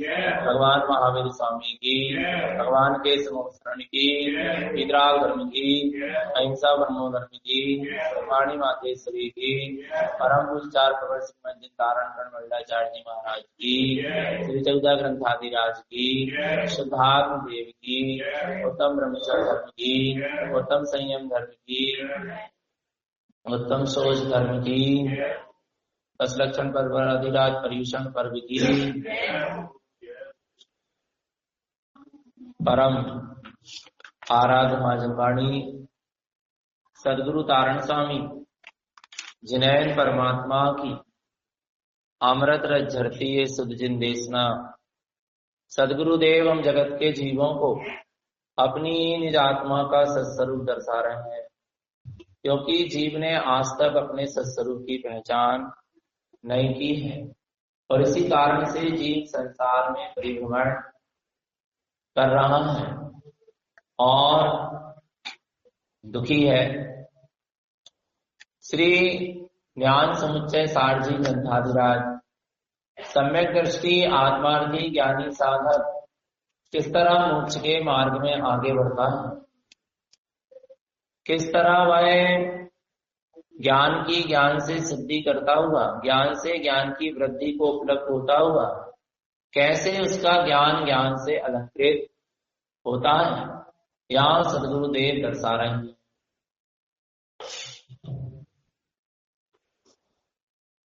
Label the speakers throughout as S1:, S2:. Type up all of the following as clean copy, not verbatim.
S1: भगवान महावीर स्वामी की, भगवान के शरण की, वितराग धर्म की, अहिंसा ब्रह्मो धर्म की, वाणी मातेश्वरी की, परम पूज्य प्रवर श्रीमद तारण कर्ण जी महाराज की, श्री जगदा ग्रंथाधिराज की, शुद्धात्म देव की, उत्तम ब्रह्मचर्य धर्म की, उत्तम संयम धर्म की, उत्तम सोच धर्म की, 10 लक्षण पर्व अधिराज पर्यूषण पर्व की, परम आराध्य माजनवाणी सदगुरु तारण स्वामी जिनैन परमात्मा की अमृत रस झरती है सुध जिन देशना। सदगुरुदेव हम जगत के जीवों को अपनी निज आत्मा का सत्स्वरूप दर्शा रहे हैं, क्योंकि जीव ने आज तक अपने सत्स्वरूप की पहचान नहीं की है और इसी कारण से जीव संसार में परिभ्रमण कर रहा है और दुखी है। श्री ज्ञान समुच्चय सारजी ग्रंथाधिराज सम्यक दृष्टि आत्मार्थी ज्ञानी साधक किस तरह मोक्ष के मार्ग में आगे बढ़ता है, किस तरह वह ज्ञान की ज्ञान से सिद्धि करता हुआ, ज्ञान से ज्ञान की वृद्धि को उपलब्ध होता हुआ, कैसे उसका ज्ञान ज्ञान से अलंकृत होता है, यहाँ सदगुरुदेव दर्शा रहे हैं।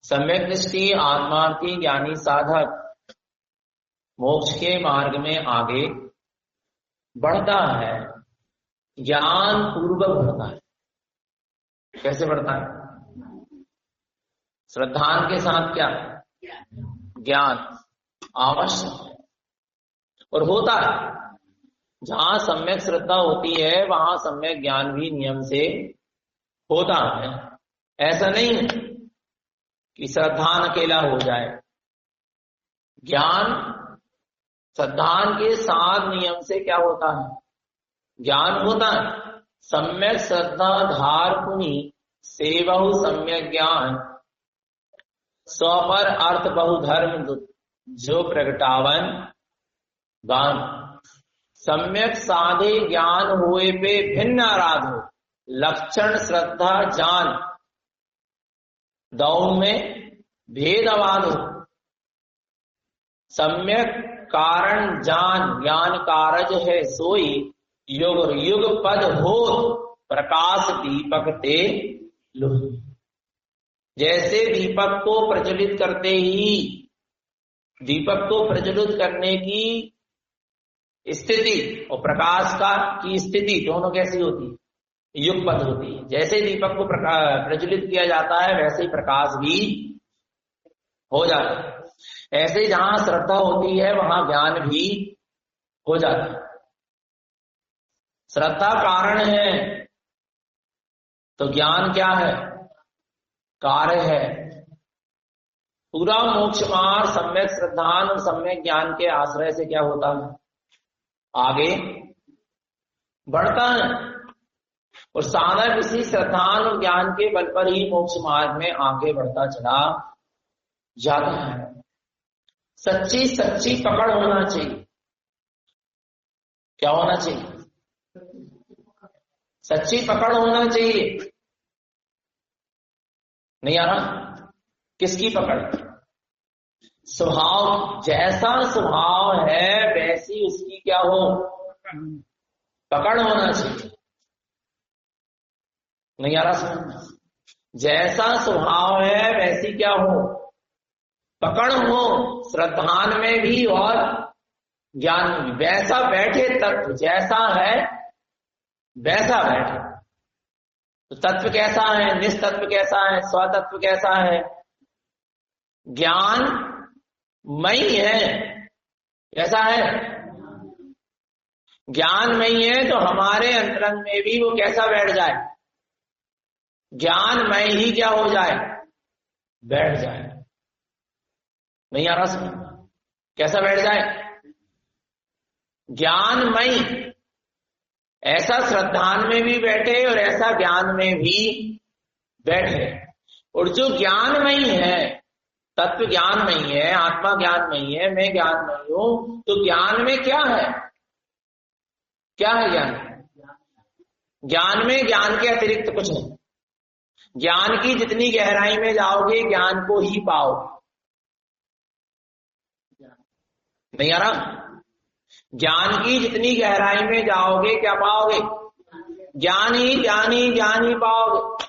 S1: सम्यक दृष्टि आत्मार्थी ज्ञानी साधक मोक्ष के मार्ग में आगे बढ़ता है, ज्ञान पूर्वक बढ़ता है। कैसे बढ़ता है? श्रद्धान के साथ क्या? ज्ञान आवश्यक है और होता है। जहां सम्यक श्रद्धा होती है वहां सम्यक ज्ञान भी नियम से होता है। ऐसा नहीं है कि श्रद्धान अकेला हो जाए, ज्ञान श्रद्धान के साथ नियम से क्या होता है? ज्ञान होता है। सम्यक श्रद्धा धार पुनि सेवहु सम्यक ज्ञान स्वपर अर्थ बहुधर्म जो प्रगटावन गान। सम्यक साधे ज्ञान हुए पे भिन्न आराधो लक्षण श्रद्धा जान दौड़ में भेद अवाधो। सम्यक कारण जान ज्ञान कारज है सोई युग युग पद हो प्रकाश दीपक ते लुह। जैसे दीपक को प्रज्वलित करते ही दीपक को प्रज्वलित करने की स्थिति और प्रकाश का की स्थिति दोनों कैसी होती है? युग पद होती है। जैसे दीपक को प्रज्वलित किया जाता है वैसे ही प्रकाश भी हो जाता है। ऐसे जहां श्रद्धा होती है वहां ज्ञान भी हो जाता है। श्रद्धा कारण है तो ज्ञान क्या है? कार्य है। पूरा मोक्ष मार्ग सम्यक श्रद्धान और सम्यक ज्ञान के आश्रय से क्या होता है? आगे बढ़ता है और साधक इसी श्रद्धान और ज्ञान के बल पर ही मोक्ष मार्ग में आगे बढ़ता चला जाता है। सच्ची सच्ची पकड़ होना चाहिए। क्या होना चाहिए? सच्ची पकड़ होना चाहिए। नहीं आ रहा? किसकी पकड़? स्वभाव। जैसा स्वभाव है वैसी उसकी क्या हो? पकड़ होना चाहिए। नहीं आ रहा समझ? जैसा स्वभाव है वैसी क्या हो? पकड़ हो। श्रद्धान में भी और ज्ञान में भी। वैसा बैठे तत्व जैसा है वैसा बैठे। तो तत्व कैसा है? निस्तत्व कैसा है? स्वतत्व कैसा है? ज्ञान मई है। कैसा है? ज्ञान मई है तो हमारे अंतरंग में भी वो कैसा बैठ जाए? ज्ञान मई ही क्या हो जाए? बैठ जाए। नहीं आ रहा समझ? कैसा बैठ जाए? ज्ञानमयी। ऐसा श्रद्धान में भी बैठे और ऐसा ज्ञान में भी बैठे। और जो ज्ञानमयी है तत्व ज्ञान में ही है, आत्मा ज्ञान में ही है, मैं ज्ञान में ही हूं। तो ज्ञान में क्या है? क्या है ज्ञान? ज्ञान में ज्ञान के अतिरिक्त कुछ नहीं। ज्ञान की जितनी गहराई में जाओगे ज्ञान को ही पाओगे। नहीं आ रहा? ज्ञान की जितनी गहराई में जाओगे क्या पाओगे? ज्ञान ही पाओगे।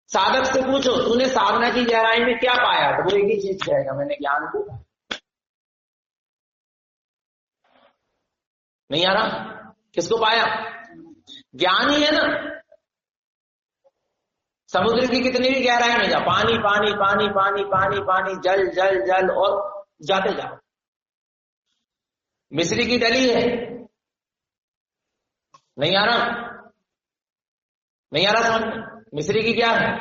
S1: साधक से पूछो तूने साधना की गहराई में क्या पाया, तो वो एक ही चीज कहेगा, मैंने ज्ञान को। नहीं आ रहा? किसको पाया? ज्ञान ही है ना। समुद्र की कितनी भी गहराई में जाओ, पानी पानी पानी पानी पानी पानी, जल जल जल, और जाते जाओ। मिस्री की डली है, नहीं आ रहा? नहीं आ रहा समझ? मिस्री की क्या है?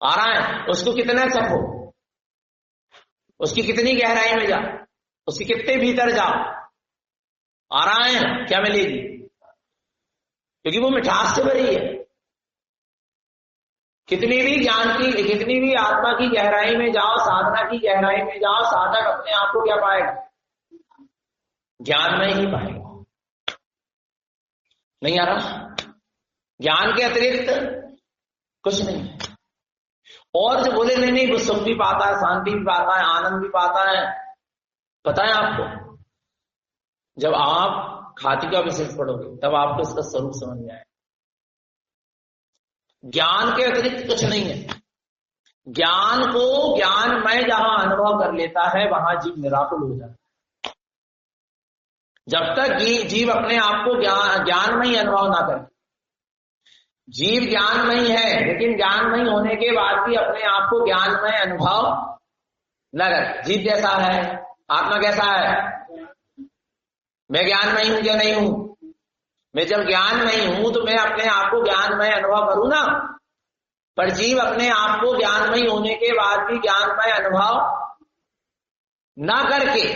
S1: आ रहा है? उसको कितना चखो, उसकी कितनी गहराई में जाओ, उसके कितने भीतर जाओ, आ रहा है क्या मिलेगी? क्योंकि वो मिठास से भरी है। कितनी भी ज्ञान की, कितनी भी आत्मा की गहराई में जाओ, साधना की गहराई में जाओ, साधक अपने आप को क्या पाएगा? ज्ञान में ही पाएगा। नहीं आ रहा? ज्ञान के अतिरिक्त कुछ नहीं है। और जो बोले नहीं वो सुख भी पाता है, शांति भी पाता है, आनंद भी पाता है, पता है आपको? जब आप खाती का विशेष पढ़ोगे तब आपको इसका स्वरूप समझ में आएगा। ज्ञान के अतिरिक्त कुछ नहीं है। ज्ञान को ज्ञानमय जहां अनुभव कर लेता है वहां जीव निराकुल हो जाता है। जब तक जीव अपने आप को ज्ञानमय अनुभव ना करे, जीव ज्ञानमय है लेकिन ज्ञानमय होने के बाद भी अपने आप को ज्ञानमय अनुभव न करे। जीव कैसा है? आत्मा कैसा है? मैं ज्ञानमय हूं क्या नहीं हूं? मैं जब ज्ञानमय हूं तो मैं अपने आप को ज्ञानमय अनुभव करूं ना। पर जीव अपने आप को ज्ञानमय होने के बाद भी ज्ञानमय अनुभव ना करके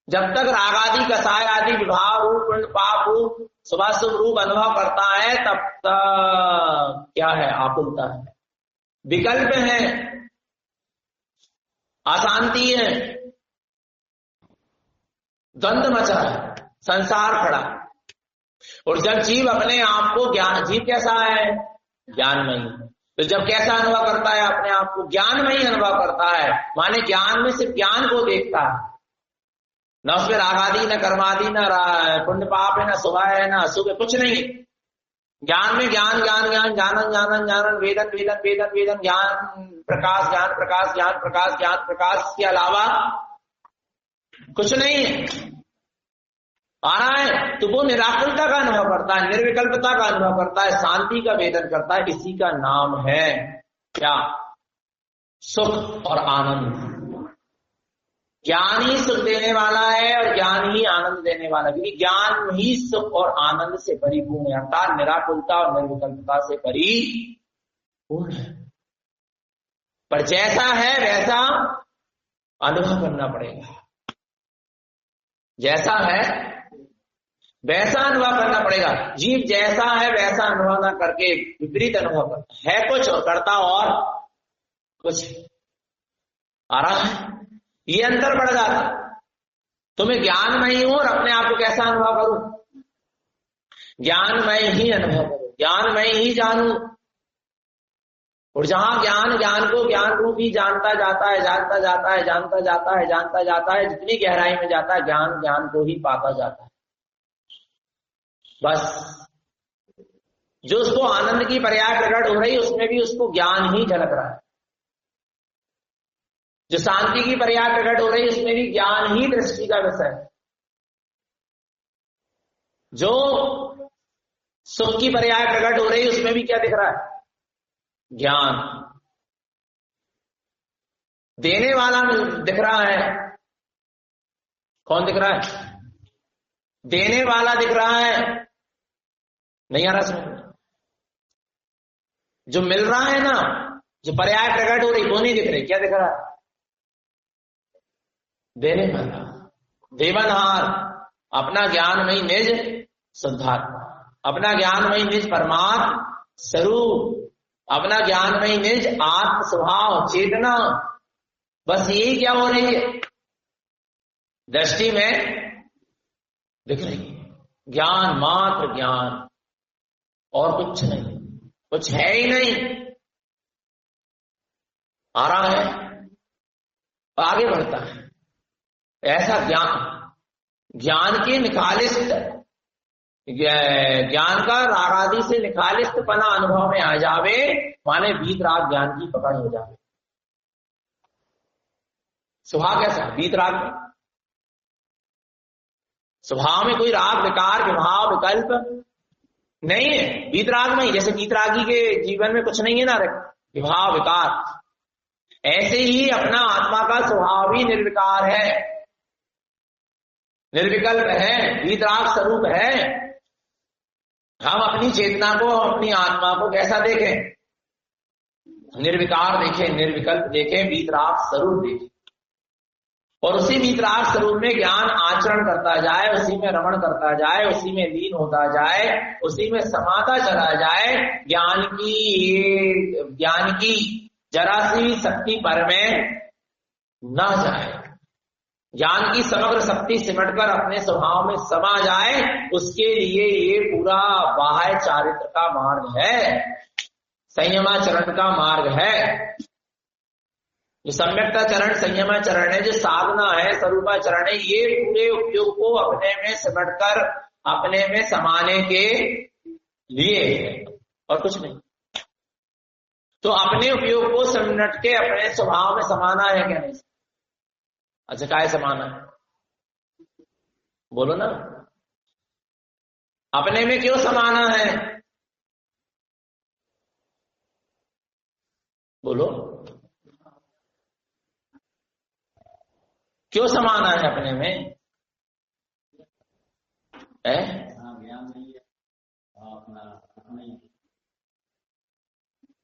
S1: जब तक राग आदि, कसाय आदि, विभाव रूप, पुण्य पाप रूप, शुभाशुभ रूप अनुभव करता है तब तक क्या है? आकुलता है, विकल्प है, अशांति है, द्वंद्व मचा है, संसार खड़ा। और जब जीव अपने आप को जीव कैसा है? ज्ञानमयी। तो जब कैसा अनुभव करता है अपने आप को? ज्ञानमयी अनुभव करता है। माने ज्ञान में सिर्फ ज्ञान को देखता है, न उसमें रागादि, न कर्मादि, न पुण्य पाप है, न शुभ है, न अशुभ है, कुछ नहीं। ज्ञान में ज्ञान ज्ञान ज्ञान, जानन जानन जानन, वेदन वेदन वेदन वेदन, ज्ञान प्रकाश ज्ञान प्रकाश, ज्ञान प्रकाश ज्ञान प्रकाश के अलावा कुछ नहीं है। आ रहा है? तो वो निराकुलता का अनुभव करता है, निर्विकल्पता का अनुभव करता है, शांति का वेदन करता है। इसी का नाम है क्या? सुख और आनंद। ज्ञान ही सुख देने वाला है और ज्ञान ही आनंद देने वाला है, क्योंकि ज्ञान ही सुख और आनंद से परिपूर्ण है, अर्थात निराकुलता और निर्विकल्पता से परिपूर्ण है। पर जैसा है वैसा अनुभव करना पड़ेगा। जैसा है वैसा अनुभव करना पड़ेगा। जीव जैसा है वैसा अनुभव ना करके विपरीत अनुभव करता है कुछ और करता और कुछ। आ रहा है? ये अंतर बढ़ जाता। तो मैं ज्ञानमय हूं और अपने आप को कैसा अनुभव करूं? ज्ञानमय ही अनुभव करूं, ज्ञानमय ही जानूं। और जहां ज्ञान को ज्ञान रूप ही जानता जाता है, जानता जाता है, जानता जाता है, जानता जाता है, जितनी गहराई में जाता है ज्ञान को ही पाता जाता है। बस जो उसको आनंद की पर्याय प्रकट हो रही है उसमें भी उसको ज्ञान ही झलक रहा है। जो शांति की पर्याय प्रकट हो रही है उसमें भी ज्ञान ही दृष्टि का विषय है। जो सुख की पर्याय प्रकट हो रही है उसमें भी क्या दिख रहा है? ज्ञान। देने वाला दिख रहा है। कौन दिख रहा है? देने वाला दिख रहा है। नहीं आ रहा समझ? जो मिल रहा है ना, जो पर्याय प्रकट हो रही वो नहीं दिख रही। क्या दिख रहा है? देने वाला, देवनहार, अपना ज्ञानमयी निज शुद्धात्मा, अपना ज्ञानमयी निज परमात्मा स्वरूप अपना ज्ञानमयी निज आत्म स्वभाव चेतना, बस यही क्या हो रही है दृष्टि में दिख रही है। ज्ञान, मात्र ज्ञान, और कुछ नहीं, कुछ है ही नहीं। आ रहा है, आगे बढ़ता है। ऐसा ज्ञान की निखालिस्त, ज्ञान का रागादि से निखालिस्तपना अनुभव में आ जावे, माने वीतराग ज्ञान की पकड़ हो जावे। स्वभाव कैसा है वीतराग में? स्वभाव में कोई राग, विकार, विभाव, विकल्प नहीं है वीतराग में। जैसे वीतरागी के जीवन में कुछ नहीं है ना, विभाव, विकार, ऐसे ही अपना आत्मा का स्वभाव ही निर्विकार है, निर्विकल्प है, वीतराग स्वरूप है। हम अपनी चेतना को, अपनी आत्मा को कैसा देखें? निर्विकार देखें, निर्विकल्प देखें, वीतराग स्वरूप देखें, और उसी वीतराग स्वरूप में ज्ञान आचरण करता जाए, उसी में रमण करता जाए, उसी में लीन होता जाए, उसी में समाता चला जाए। ज्ञान की जरा सी शक्ति पर में न जाए, ज्ञान की समग्र शक्ति सिमटकर अपने स्वभाव में समा जाए, उसके लिए ये पूरा बाह्य चारित्र का मार्ग है, संयमाचरण का मार्ग है। जो सम्यक्ताचरण, संयमाचरण है, जो साधना है, स्वरूपाचरण है, ये पूरे उपयोग को अपने में सिमटकर अपने में समाने के लिए है और कुछ नहीं। तो अपने उपयोग को सिमट के अपने स्वभाव में समाना है क्या? नहीं। अच्छा, काय समाना है? बोलो ना, अपने में क्यों समाना है? बोलो, क्यों समाना है अपने में?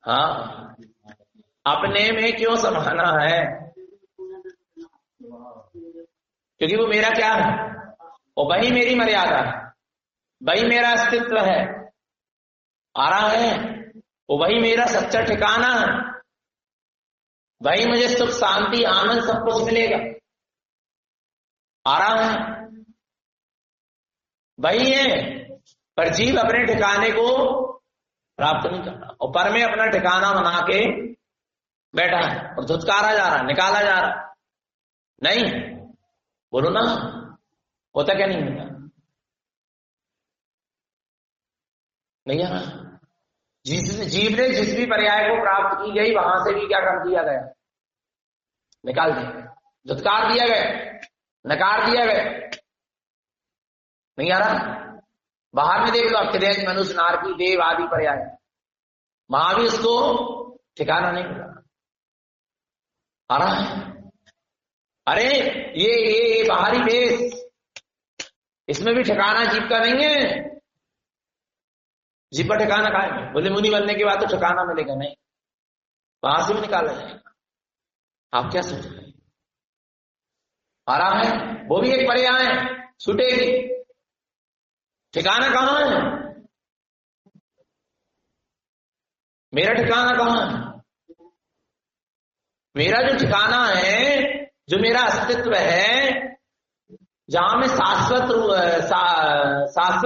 S1: हाँ, अपने में क्यों समाना है? क्योंकि वो मेरा क्या है? वो वही मेरी मर्यादा है, वही मेरा अस्तित्व है। आ रहा है? वो वही मेरा सच्चा ठिकाना है, वही मुझे सुख, शांति, आनंद सब कुछ मिलेगा। आ रहा है? वही है, पर जीव अपने ठिकाने को प्राप्त नहीं कर रहा, और पर में अपना ठिकाना बना के बैठा है और धुतकारा जा रहा, निकाला जा रहा। नहीं, बोलो ना, होता क्या? नहीं होता, नहीं आ रहा। जीव ने जिस भी पर्याय को प्राप्त की गई, वहां से भी क्या कर दिया गया? निकाल दिया, धुतकार दिया गया, नकार दिया गया। नहीं आ रहा? बाहर में देख लो, अक्षरेश, मनुष्य, नारकी, देव आदि पर्याय, वहां भी उसको ठिकाना नहीं मिला। आ रहा है? अरे ये बाहरी देश, इसमें भी ठिकाना जीव का नहीं है। जीव का ठिकाना कहाँ है? बोले मुनि बनने के बाद तो ठिकाना मिलेगा नहीं, वहां से भी निकाला जाएगा। आप क्या सोच रहे हैं? आ रहा है? वो भी एक पर्याय है, छूटेगी। ठिकाना कहां है? मेरा ठिकाना कहां है? मेरा जो ठिकाना है, जो मेरा अस्तित्व है, जहां मैं शाश्वत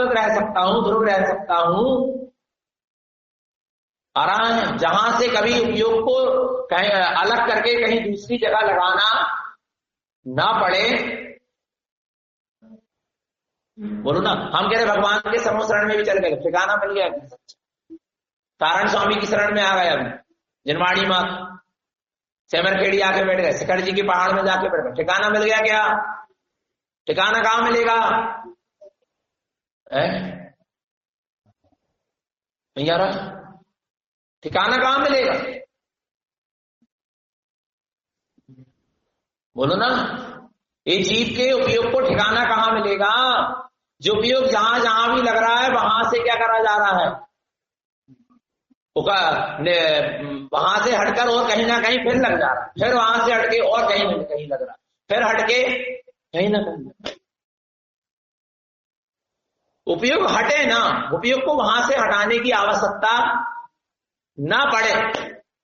S1: रह सकता हूं, ध्रुव रह सकता हूं। आ रहा है? जहां से कभी उपयोग को कहीं अलग करके कहीं दूसरी जगह लगाना ना पड़े। बोलो ना, हम कह रहे भगवान के समूह शरण में भी चल गए, ठिकाना मिल गया। तारण स्वामी की शरण में आ गए, अभी जिनवाड़ी मां सेमरखेड़ी आके बैठ गए, शिखर जी के पहाड़ में जाके बैठ गए, ठिकाना मिल गया क्या? ठिकाना कहां मिलेगा? नहीं आ रहा? ठिकाना कहां मिलेगा? बोलो ना, ये जीव के उपयोग को ठिकाना कहां मिलेगा? जो उपयोग जहां जहां भी लग रहा है, वहां से क्या करा जा रहा है? वहां से हटकर और कहीं ना कहीं फिर लग जा रहा है, फिर वहां से हटके और कहीं ना कहीं लग रहा है, फिर हटके कहीं ना कहीं। उपयोग हटे ना, उपयोग को वहां से हटाने की आवश्यकता ना पड़े।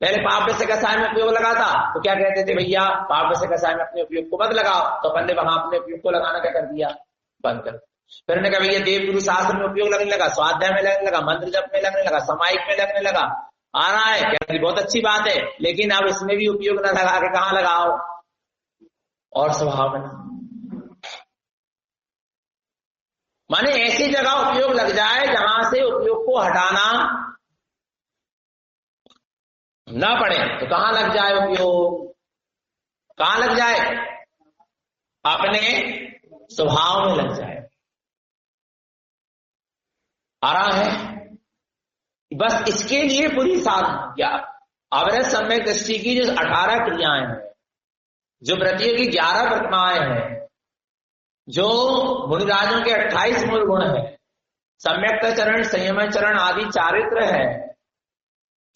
S1: पहले पाप से कसाय में उपयोग लगा था तो क्या कहते थे, भैया पाप से कसाय में अपने उपयोग को मत लगाओ, तो अपन ने वहां अपने उपयोग को लगाना क्या कर दिया, बंद कर। फिर ने कहा भैया देव गुरु शास्त्र में उपयोग लगने लगा, स्वाध्याय में लगने लगा, मंत्र जप में लगने लगा, सामायिक में लगने लगा, आ रहा है, कहते बहुत अच्छी बात है, लेकिन अब इसमें भी उपयोग न लगा के कहां लगाओ, और स्वभाव में। माने ऐसी जगह उपयोग लग जाए जहां से उपयोग को हटाना ना पड़े, तो कहां लग जाए उपयोग, कहां लग जाए, अपने स्वभाव में लग जाए। आ रहा है, बस इसके लिए पूरी साधना या अवरत सम्यक दृष्टि की जो 18 क्रियाएं हैं, जो व्रतियों की 11 प्रतिमाएं हैं, जो मुनिराजों के 28 मूल गुण है, सम्यक चरण, संयम चरण आदि चारित्र है,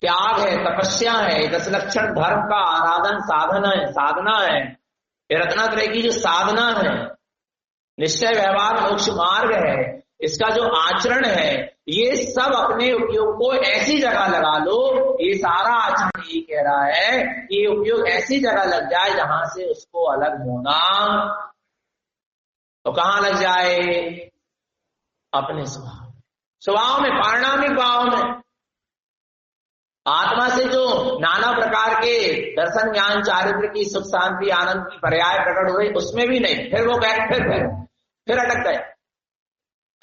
S1: त्याग है, तपस्या है, 10 लक्षण धर्म का आराधन साधना है, ये रत्नात्रय की जो साधना है, निश्चय व्यवहार मोक्ष मार्ग है, इसका जो आचरण है, ये सब अपने उपयोग को ऐसी जगह लगा लो। ये सारा आचरण ये कह रहा है कि ये उपयोग ऐसी जगह लग जाए जहां से उसको अलग होना, तो कहां लग जाए, अपने स्वभाव में, पारिणामिक भाव में। आत्मा से जो नाना प्रकार के दर्शन ज्ञान चारित्र की सुख शांति आनंद की पर्याय प्रकट हुए, उसमें भी नहीं। फिर वो गए, फिर अटक गए,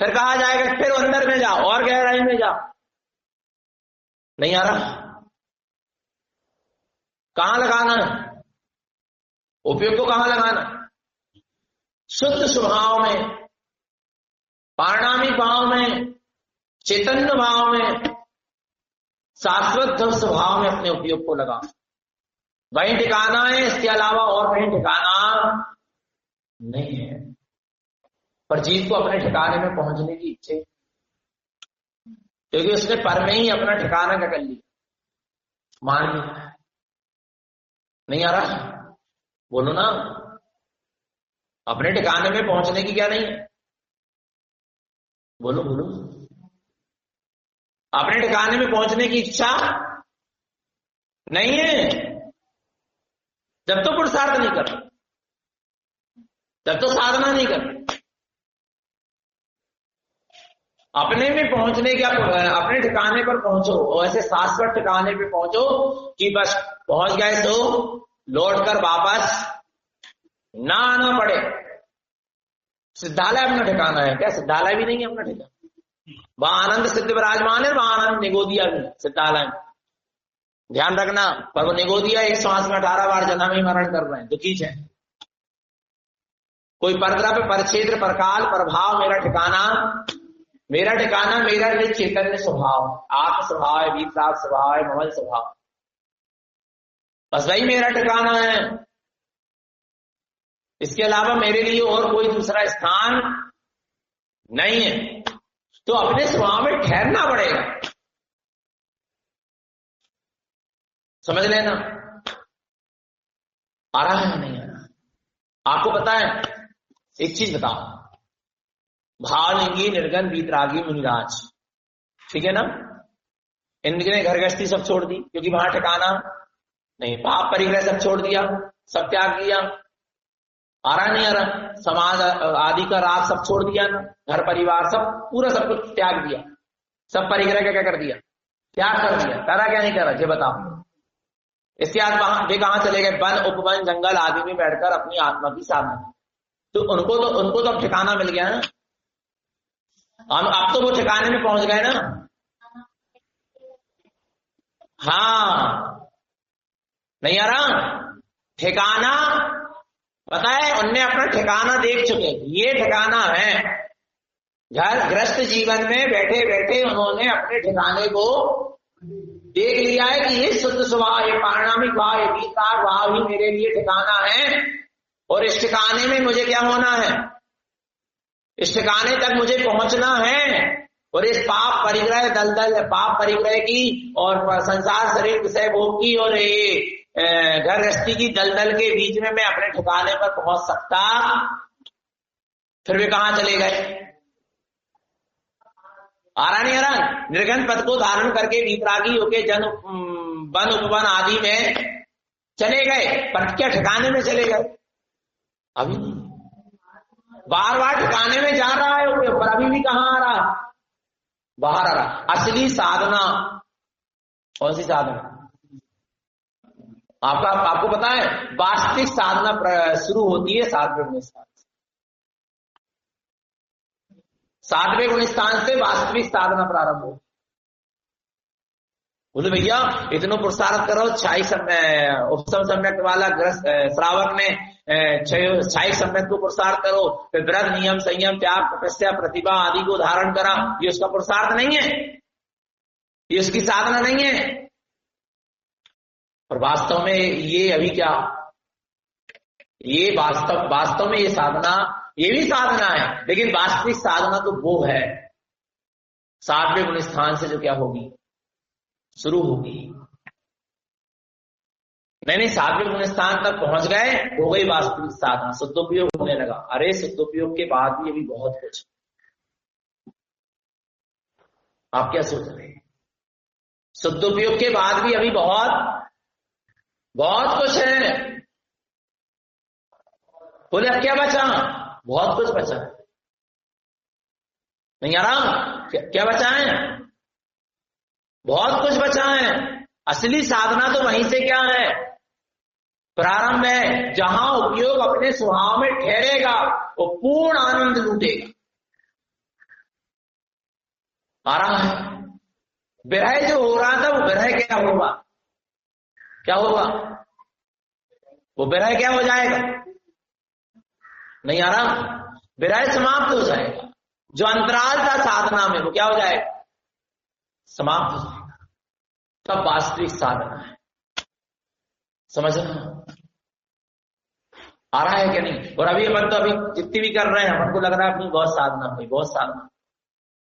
S1: फिर कहा जाएगा फिर अंदर में जाओ और गहराई में जाओ, नहीं आ रहा। कहां लगाना है उपयोग को, कहां लगाना, शुद्ध स्वभाव में, पारिणामिक भाव में, चैतन्य भाव में, शाश्वत स्वभाव में अपने उपयोग को लगा, वहीं ठिकाना है, इसके अलावा और कहीं ठिकाना नहीं है। पर जीव को अपने ठिकाने में पहुंचने की इच्छा, क्योंकि उसने पर में ही अपना ठिकाना क्या कर लिया, मान लिया। नहीं आ रहा, बोलो ना, अपने ठिकाने में पहुंचने की क्या नहीं है, बोलो बोलो, अपने ठिकाने में पहुंचने की इच्छा नहीं है जब तो पुरुषार्थ नहीं कर, जब तो साधना नहीं कर। अपने में पहुंचने का, अपने ठिकाने पर पहुंचो, और ऐसे शाश्वत ठिकाने पे पहुंचो कि बस पहुंच गए तो लौटकर वापस ना आना पड़े। सिद्धालय अपना ठिकाना है क्या, सिद्धालय भी नहीं है अपना ठिकाना। वहां आनंद सिद्ध विराजमान है, वहां आनंद निगोदिया भी सिद्धालय, ध्यान रखना। पर वो निगोदिया एक श्वास में 18 बार जन्म ही मरण कर रहे हैं, दुखी है। कोई परद्रव्य, परक्षेत्र, परकाल, प्रभाव मेरा ठिकाना मेरा चैतन्य स्वभाव, आत्म स्वभाव है, वीतराग स्वभाव है, ममल स्वभाव, बस वही मेरा ठिकाना है। इसके अलावा मेरे लिए और कोई दूसरा स्थान नहीं है। तो अपने स्वभाव में ठहरना पड़ेगा, समझ लेना। आ रहा है नहीं आ रहा, आपको पता है, एक चीज बताओ, भावलिंगी, निर्गन, वीतरागी मुनिराज, ठीक है ना, इनने घर गृहस्थी सब छोड़ दी क्योंकि वहां ठिकाना नहीं, पाप परिग्रह सब छोड़ दिया, सब त्याग दिया। आ रहा नहीं आ रहा, समाज आदि का राग सब छोड़ दिया ना, घर परिवार सब पूरा सब कुछ त्याग दिया, सब परिग्रह क्या कर दिया, त्याग कर दिया। करा क्या नहीं करा, ये बताओ। इसके बाद वे कहां चले गए, वन उपवन जंगल आदि में बैठकर अपनी आत्मा की साधना। तो उनको तो अब ठिकाना मिल गया ना, अब तो वो ठिकाने में पहुंच गए ना। हाँ, नहीं आ रहा ठिकाना, पता है, उनने अपना ठिकाना देख चुके, ये ठिकाना है। घर गृहस्थ जीवन में बैठे बैठे उन्होंने अपने ठिकाने को देख लिया है कि ये शुद्ध स्वभाव, ये पारिणामिक भाव, ये वीतराग भाव ही मेरे लिए ठिकाना है। और इस ठिकाने में मुझे क्या होना है, इस ठिकाने तक मुझे पहुंचना है। और इस पाप परिग्रह दलदल, पाप परिग्रह की और संसार शरीर विषय भोग की और ये घर गृहस्थी की दलदल के बीच में मैं अपने ठिकाने पर पहुंच सकता। फिर वे कहां चले गए, आ रहा नहीं आ रहा? निर्गन पद को धारण करके वितरागी होके जन वन उपवन आदि में चले गए, पर क्या ठिकाने में चले गए? अभी नहीं। बार बार ठिकाने में जा रहा है उपयोग, पर अभी भी कहां आ रहा? बाहर आ रहा। असली साधना कौन सी साधना? आपको पता है, वास्तविक साधना शुरू होती है 7वें गुण स्थान से। 7वें गुण स्थान से वास्तविक साधना प्रारंभ होती। बोले भैया इतना पुरुषार्थ करो, उपसम सम्यक वाला श्रावक ने क्षायिक सम्यक को पुरुषार्थ करो, फिर व्रत नियम संयम त्याग तपस्या प्रतिभा आदि को धारण करा। ये उसका पुरुषार्थ नहीं है, ये उसकी साधना नहीं है। और वास्तव में ये अभी क्या, ये वास्तव में ये साधना, ये भी साधना है, लेकिन वास्तविक साधना तो वो है 7वें गुण स्थान से जो क्या होगी, शुरू होगी। नहीं 7वें गुण स्थान तक पहुंच गए, हो गई वास्तविक साधना, शुद्धोपयोग होने लगा। अरे शुद्धोपयोग के बाद भी अभी बहुत कुछ, आप क्या सोच रहे हैं? शुद्धोपयोग के बाद भी अभी बहुत कुछ है। बोले अब क्या बचा? बहुत कुछ बचा है। नहीं आ रहा? क्या बचा है? बहुत कुछ बचा है। असली साधना तो वहीं से क्या है, प्रारंभ है, जहां उपयोग अपने स्वभाव में ठहरेगा वो पूर्ण आनंद लूटेगा। आ रहा है? विरह जो हो रहा था वो विरह क्या होगा? क्या होगा? वो विरह क्या हो जाएगा? नहीं आ रहा? विरह समाप्त हो जाएगा। जो अंतराल था साधना में वो क्या हो जाएगा? समाप्त हो जाएगा। तब वास्तविक साधना है। समझना आ रहा है क्या नहीं? और अभी अपन तो अभी जितनी भी कर रहे हैं, हमको लग रहा है अपनी बहुत साधना हुई, बहुत साधना,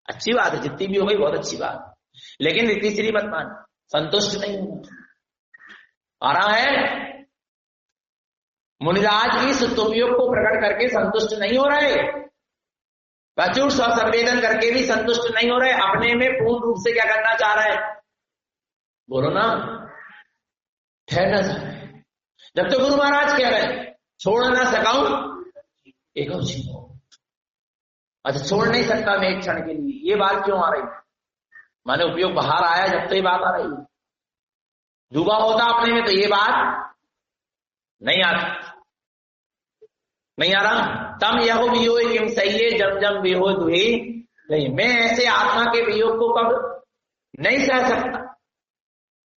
S1: अच्छी बात है, जितनी भी हो गई बहुत अच्छी बात, लेकिन रीति श्री मत मान, संतुष्ट नहीं होना। आ रहा है? मुनिराज भी शुद्धोपयोग को प्रकट करके संतुष्ट नहीं हो रहे, प्रचुर स्वसंवेदन करके भी संतुष्ट नहीं हो रहे, अपने में पूर्ण रूप से क्या करना चाह रहे हैं? बोलो ना, ठहरना चाह रहे हैं। जब तो गुरु महाराज कह रहे हैं छोड़ ना सकाऊं एक छीनो, अच्छा छोड़ नहीं सकता मैं एक क्षण के लिए, ये बात क्यों आ रही? माने उपयोग बाहर आया जब तो ये बात आ रही है, डूबा होता अपने में तो ये बात नहीं आती। नहीं आ रहा? तम यहो वियोग किम सही जम जम विहो दुही नहीं, मैं ऐसे आत्मा के वियोग को कब नहीं सह सकता,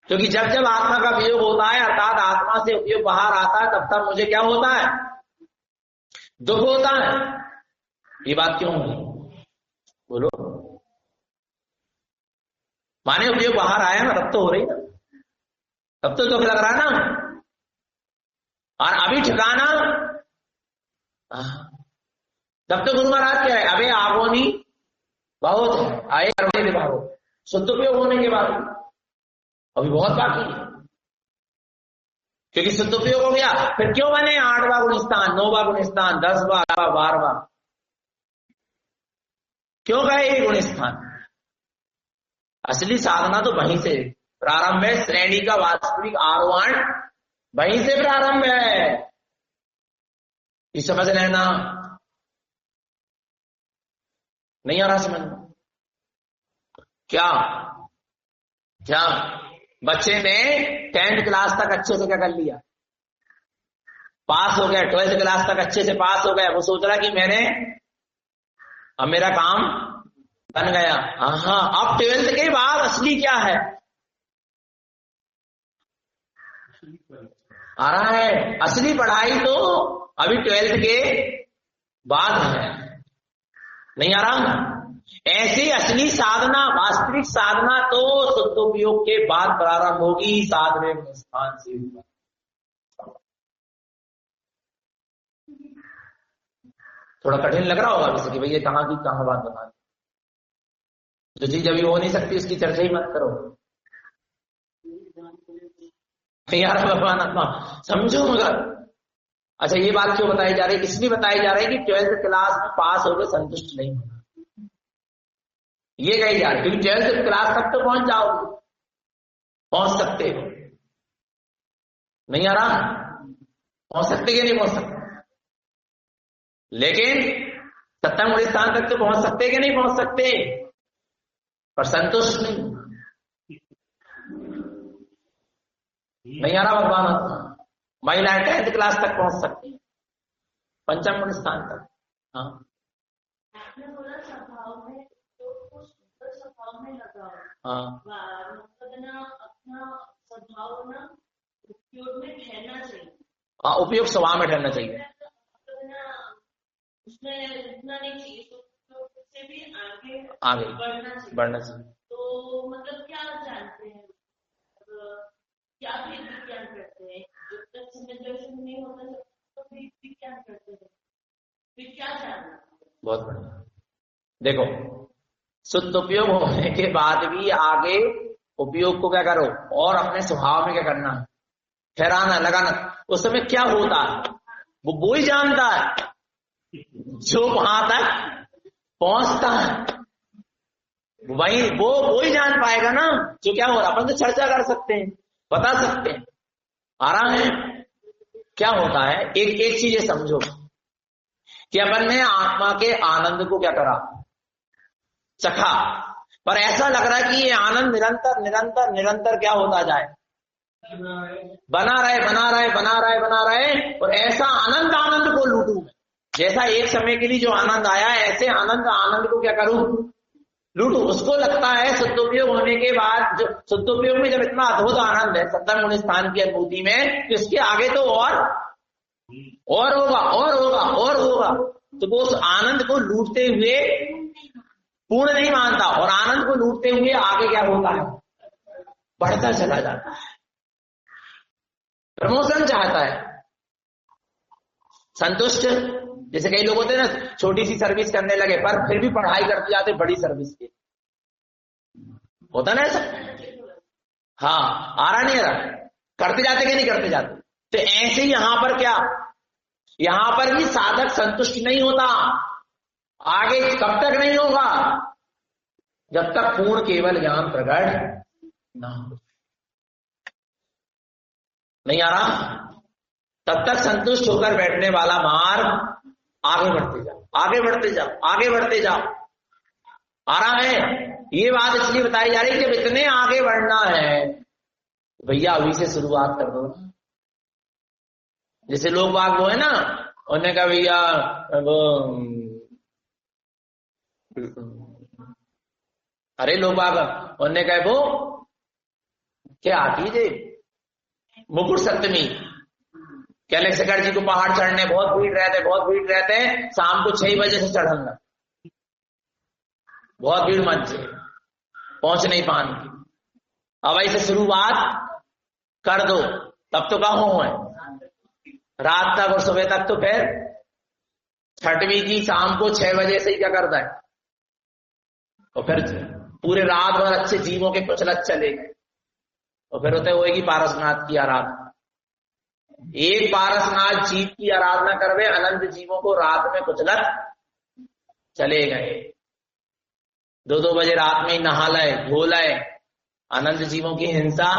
S1: क्योंकि जब जब आत्मा का वियोग होता है अर्थात आत्मा से उपयोग बाहर आता है, तब तब मुझे क्या होता है? दुख होता है। ये बात क्यों होगी? बोलो। माने उपयोग बाहर आया ना, तब तो हो रही ना, तब तो दुख लग रहा ना। और अभी ठिकाना, तब तो गुरु महाराज क्या है, अबे आगोनी बहुत है, आए करने के बाद शुद्धोपयोग होने के बाद अभी बहुत बाकी है, क्योंकि शुद्धोपयोग हो गया। फिर क्यों बने 8वां गुणस्थान, 9वां गुणस्थान, 10वां, 12वां, क्यों गए ये गुणस्थान? असली साधना तो वहीं से प्रारंभ है, श्रेणी का वास्तविक आरोहण वहीं से प्रारंभ है। ये समझ लेना। नहीं आ रहा समझ? क्या क्या बच्चे ने 10th क्लास तक अच्छे से क्या कर लिया, पास हो गया, 12th क्लास तक अच्छे से पास हो गया, वो सोच रहा कि मैंने अब मेरा काम बन गया। हाँ, अब 12th के बाद असली क्या है? आ रहा है? असली पढ़ाई तो अभी 12th के बाद है। नहीं आ रहा? ऐसी असली साधना, वास्तविक साधना तो शुद्धोपयोग के बाद प्रारंभ होगी 7वें गुणस्थान से। थोड़ा कठिन लग रहा होगा किसी की, भैया कहां की कहां बात बता, जो चीज अभी हो नहीं सकती उसकी चर्चा ही मत करो। यार भगवान आत्मा समझो। मगर अच्छा ये बात क्यों बताई जा रही है? इसलिए बताई जा रही है कि 12th क्लास में पास होकर संतुष्ट नहीं होना। ये कही जा रही, क्योंकि 12th क्लास तक तो पहुंच जाओगे, पहुंच सकते हो। नहीं आ रहा, पहुंच सकते कि नहीं पहुंच सकते? लेकिन सत्ता मूल स्थान तक तो पहुंच सकते कि नहीं पहुंच सकते? पर संतुष्ट नहीं आ रहा भगवान। महिलाएं 10th क्लास तक पहुंच सकती है, पंचम मूल स्थान तक। हाँ, हाँ, हाँ, उपयोग स्वभाव में ठहरना चाहिए। आगे बढ़ना चाहिए।
S2: तो मतलब क्या जानते हैं, क्या विज्ञान करते हैं? जब तक समय दर्शन नहीं होता तो विज्ञान करते हैं, फिर क्या जानना?
S1: बहुत बढ़िया। देखो, शुद्ध उपयोग होने के बाद भी आगे उपयोग को क्या करो, और अपने स्वभाव में क्या करना है, ठहराना, लगाना। उस समय क्या होता है वो ही जानता है, जो वहां तक पहुंचता है वही वो ही जान पाएगा ना जो क्या हो रहा। अपन तो चर्चा कर सकते हैं, बता सकते हैं, आ रहा है क्या होता है। एक चीज ये समझो कि अपन ने आत्मा के आनंद को क्या करा, चखा, पर ऐसा लग रहा है कि ये आनंद निरंतर निरंतर निरंतर क्या होता जाए, बना रहे, और ऐसा आनंद को लूटूं, जैसा एक समय के लिए जो आनंद आया है ऐसे आनंद को क्या करूं, लूटूं। उसको लगता है शुद्धोपयोग होने के बाद, जो शुद्धोपयोग में जब इतना अद्भुत आनंद है सत्ता मूल स्थान की अनुभूति में, तो इसके आगे तो और होगा, तो वो उस आनंद को लूटते हुए पूर्ण नहीं मानता, और आनंद को लूटते हुए आगे क्या होता है, बढ़ता चला जाता है, प्रमोशन चाहता है, संतुष्ट। जैसे कई लोग होते हैं ना, छोटी सी सर्विस करने लगे पर फिर भी पढ़ाई करते जाते बड़ी सर्विस की, होता ना ऐसा? हाँ, आ रहा नहीं आ रहा, करते जाते कि नहीं करते जाते? तो ऐसे ही यहां पर क्या, यहां पर भी साधक संतुष्ट नहीं होता, आगे कब तक नहीं होगा, जब तक पूर्ण केवल ज्ञान प्रकट ना हो। नहीं आ रहा, तब तक संतुष्ट होकर बैठने वाला मार्ग आगे बढ़ते जाओ। आ रहा है? ये बात इसलिए बताई जा रही है, जब इतने आगे बढ़ना है भैया अभी से शुरुआत कर दो ना। जैसे लोग बाग वो है ना, उन्होंने कहा भैया वो, अरे लोग बाग उन्होंने कहा वो क्या आती है मुकुट सप्तमी, कैलेक्स शेखर जी को पहाड़ चढ़ने बहुत भीड़ रहते हैं, शाम को 6 बजे से चढ़ना, बहुत भीड़ मच से पहुंच नहीं पाएंगे। अब ऐसे शुरुआत कर दो, तब तो कहाँ हो रात तक और सुबह तक, तो फिर छठवीं की शाम को 6 बजे से ही क्या करता है, और फिर पूरे रात भर अच्छे जीवों के कुचलत चले गए, और फिर होते होएगी पारसनाथ की आराधना। एक पारसनाथ जीव की आराधना करवे, अनंत जीवों को रात में कुचलत चले गए। 2-2 बजे रात में ही नहा लाए, धो लाए, अनंत जीवों की हिंसा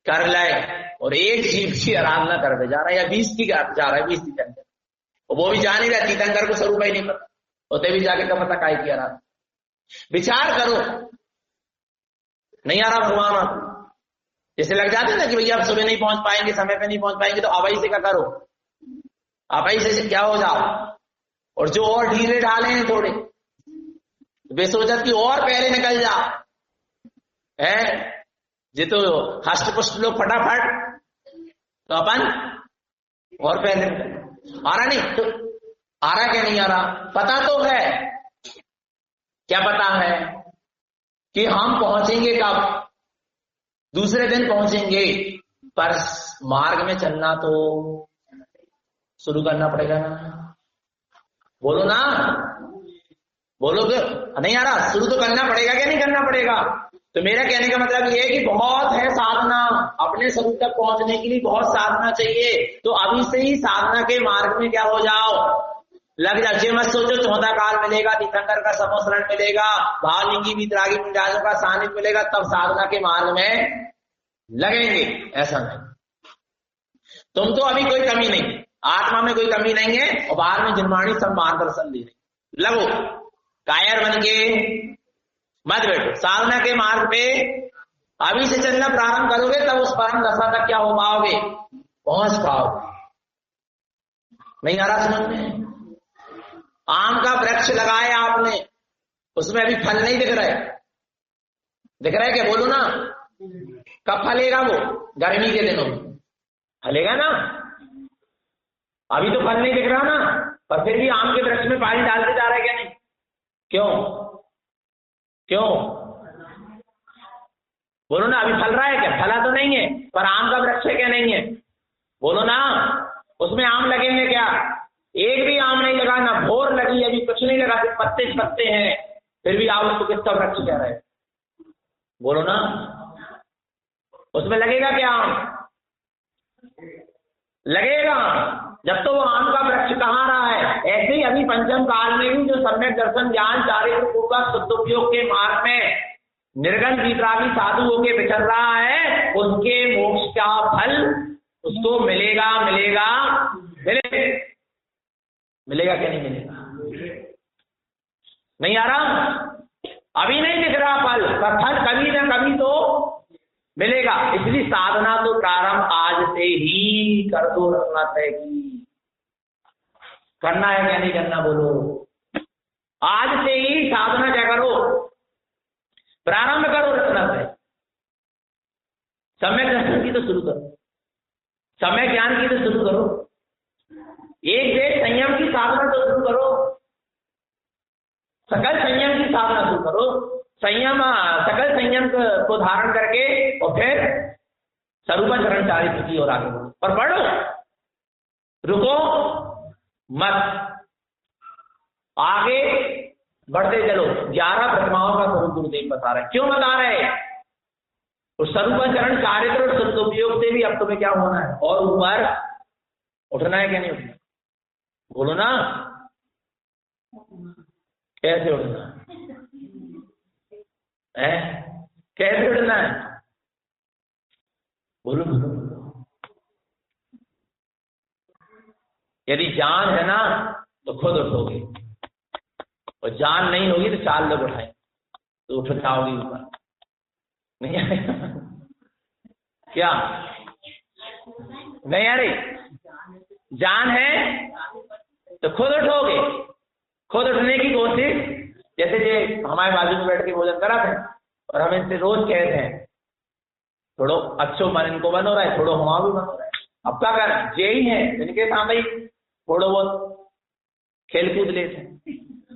S1: कर लाए, और एक जीव की आराधना करवे जा रहा है, या 20 की जा रहा है, 20 तीर्थंकर, और वो भी जा नहीं रहा, तीर्थंकर को स्वरूप ही नहीं पता, होते भी जाके का पता काय की आराधना। विचार करो, नहीं आ रहा भगवान? जैसे लग जाते ना कि भैया आप सुबह नहीं पहुंच पाएंगे, समय पे नहीं पहुंच पाएंगे, तो अब से क्या करो, अब से क्या हो जाओ, और जो और ढीले ढाले हैं थोड़े, वे सोचत कि और पहले निकल जा है, जे तो हष्ट पुष्ट लोग फटाफट, तो अपन और पहले निकल। आ रहा नहीं तो आ रहा क्या नहीं आ रहा? पता तो है, क्या पता है कि हम पहुंचेंगे कब, दूसरे दिन पहुंचेंगे, पर मार्ग में चलना तो शुरू करना पड़ेगा ना। बोलो ना, बोलोगे नहीं आ रहा, शुरू तो करना पड़ेगा क्या नहीं करना पड़ेगा? तो मेरा कहने का मतलब ये है कि बहुत है साधना, अपने स्वरूप तक पहुंचने के लिए बहुत साधना चाहिए, तो अभी से ही साधना के मार्ग में क्या हो जाओ, लग जा, ये मत सोचो चौथा काल मिलेगा, तीर्थंकर का समोसरण मिलेगा, भावलिंगी वितरागी मिजाजों का सानिध्य मिलेगा, तब साधना के मार्ग में लगेंगे, ऐसा नहीं। तुम तो अभी कोई कमी नहीं, आत्मा में कोई कमी नहीं है, और बाहर में जिनवाणी सब मार्गदर्शन दे रही। लगो, कायर बन के मत बैठो, साधना के मार्ग पे अभी से चलना प्रारंभ करोगे तब उस परम दशा तक क्या हो पाओगे, पहुंच पाओगे। नहीं आ रहा समझ में? आम का वृक्ष लगाया आपने, उसमें अभी फल नहीं दिख रहा है, दिख रहा है क्या? बोलो ना, कब फलेगा वो? गर्मी के दिनों में फलेगा ना, अभी तो फल नहीं दिख रहा ना, पर फिर भी आम के वृक्ष में पानी डालते जा रहा है क्या? नहीं, क्यों क्यों? बोलो ना, अभी फल रहा है क्या? फला तो नहीं है, पर आम का वृक्ष है क्या? नहीं है, बोलो ना। उसमें आम लगेंगे क्या? एक भी आम नहीं लगा, ना भोर लगी, अभी कुछ नहीं लगा, सिर्फ पत्ते पत्ते हैं, फिर भी आप उसको किसका वृक्ष कह रहे हैं? बोलो ना, उसमें लगेगा क्या आम? लगेगा, जब तो वो आम का वृक्ष कहाँ रहा है। ऐसे ही अभी पंचम काल में भी जो सम्यक दर्शन ज्ञान चारित्र का सदुपयोग के मार्ग में निर्गन वितरागी साधु होके विचर रहा है, उसके मोक्ष का फल उसको मिलेगा, मिलेगा, मिलेगा क्या? नहीं मिलेगा? नहीं आ रहा, अभी नहीं दिख रहा फल, पर फल कभी ना कभी तो मिलेगा। इसलिए साधना तो प्रारंभ आज से ही कर दो, रखना तय की। करना है क्या? नहीं करना? बोलो, आज से ही साधना क्या करो, प्रारंभ करो, रखना तय। सम्यक दर्शन की तो शुरू करो, सम्यक ज्ञान की तो शुरू करो, एक देश संयम की साधना तो शुरू करो, सकल संयम की साधना शुरू करो, संयम सकल संयम को धारण करके, और फिर स्वरूपाचरण चारित्र की ओर आगे बढ़ो, और बढ़ो, रुको मत, आगे बढ़ते चलो। 11 प्रतिमाओं का स्वरूप गुरुदेव बता रहे हैं। क्यों बता रहे हैं? उस स्वरूपाचरण चारित्र और सदुपयोग से भी अब तुम्हें क्या होना है, और ऊपर उठना है क्या? नहीं उठना? बोलो ना, कैसे उठना है? कैसे उठना है? बोलो बोलो बोलो। यदि जान है ना तो खुद उठोगे, और जान नहीं होगी तो 4 लोग उठाए तो उठ जाओगे ऊपर, नहीं आएगा क्या? नहीं आ रही? जान है तो खुद उठोगे, खुद उठने की कोशिश। जैसे जे हमारे बाजू में बैठ के भोजन करा थे, और हम इनसे रोज कहते हैं थोड़ो अच्छो मन इनको बन हो रहा है, थोड़ो हवा भी बन हो रहा है, अब क्या कर जे ही है इनके सामने थोड़ो बहुत खेल कूद लेते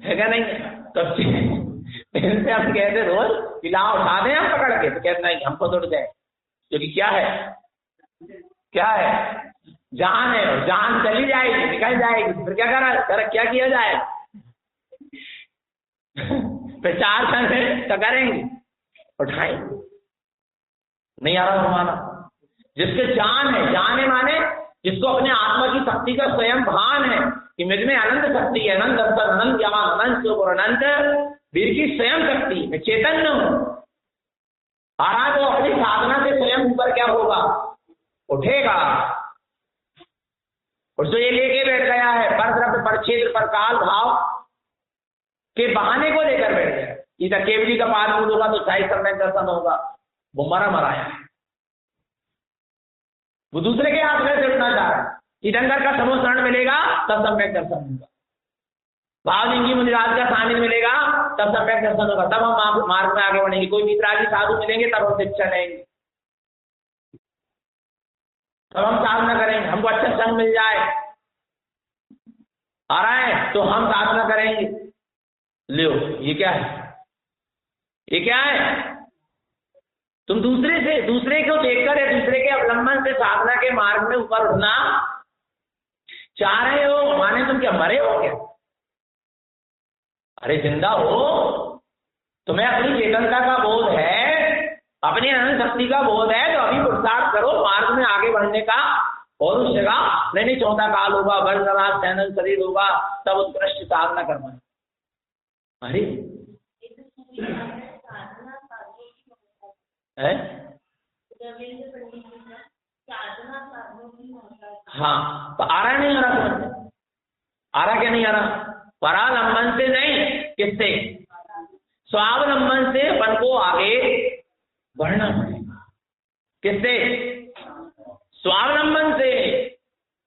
S1: है क्या? नहीं तब इनसे हम कहते रोज पिलाओ उठा दें हम पकड़ के, तो कहते नहीं हमको तो उठ जाए, क्योंकि क्या है, क्या है? जान है, और जान चली जाएगी, निकल जाएगी, फिर क्या क्या किया जाए? फिर 4 तो करेंगे, उठाएंगे। नहीं आ रहा घुमाना? जिसके जान है, जान है माने जिसको अपने आत्मा की शक्ति का स्वयं भान है कि मुझ में अनंत शक्ति है, अनंत अवसर, अनंत ज्ञान, अनंत सुख और अनंत वीर की स्वयं शक्ति, मैं चैतन्य हूं। आ तो अपनी साधना से स्वयं ऊपर क्या होगा? उठेगा। और जो ये लेके बैठ गया है पर द्रव्य, पर क्षेत्र, पर काल भाव के बहाने को लेकर बैठ गया, इधर केवली का पाद होगा तो शाही समय दर्शन होगा, वो मराया है, वो दूसरे के हाथ में से उठना चाह रहा है। तीर्थंकर का समोसरण मिलेगा तब सम्यक दर्शन होगा, भावलिंगी मुनिराज का सानिध्य मिलेगा तब सम्यक दर्शन होगा, तब हम मार्ग में आगे बढ़ेंगे। कोई वितरागी साधु मिलेंगे तब हम शिक्षा लेंगे, तब हम साधना करेंगे। हमको अच्छा संग मिल जाए आ रहा है तो हम साधना करेंगे। लो ये क्या है? ये क्या है? तुम दूसरे को देखकर या दूसरे के अवलंबन से साधना के मार्ग में ऊपर उठना चाह रहे हो, माने तुम क्या मरे हो क्या? अरे जिंदा हो, तुम्हें अपनी चेतनता का बोध है, अपनी अनंत शक्ति का बोध है, तो अभी पुरुषार्थ करो मार्ग में आगे बढ़ने का, और उस जगह नहीं चौथा काल होगा, वर्षराज सैनल शरीर होगा, तब उत्कृष्ट साधना करना है। अरे है हाँ, तो आ रहा नहीं आ रहा समझ में? आ रहा क्या नहीं आ रहा? परालंबन से नहीं, किससे? स्वावलंबन से अपन को आगे बढ़ना पड़ेगा। किससे? स्वावलंबन से।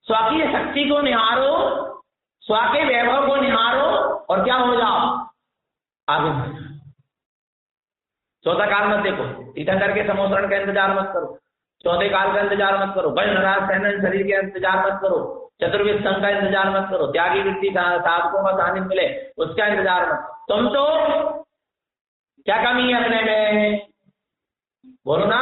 S1: स्वकीय शक्ति को निहारो, स्वके वैभव को निहारो और क्या हो जाओ, आगे बढ़ जाओ। चौथा काल मत देखो, तीर्थंकर के समोसरण का इंतजार मत करो, चौथे काल का इंतजार मत करो, बल नराज सैनन शरीर का इंतजार मत करो, चतुर्विद संघ का इंतजार मत करो, त्यागी वृत्ति साधकों का सानिध्य मिले उसका इंतजार मत करो। तुम तो क्या कमी है अपने में, बोलो ना।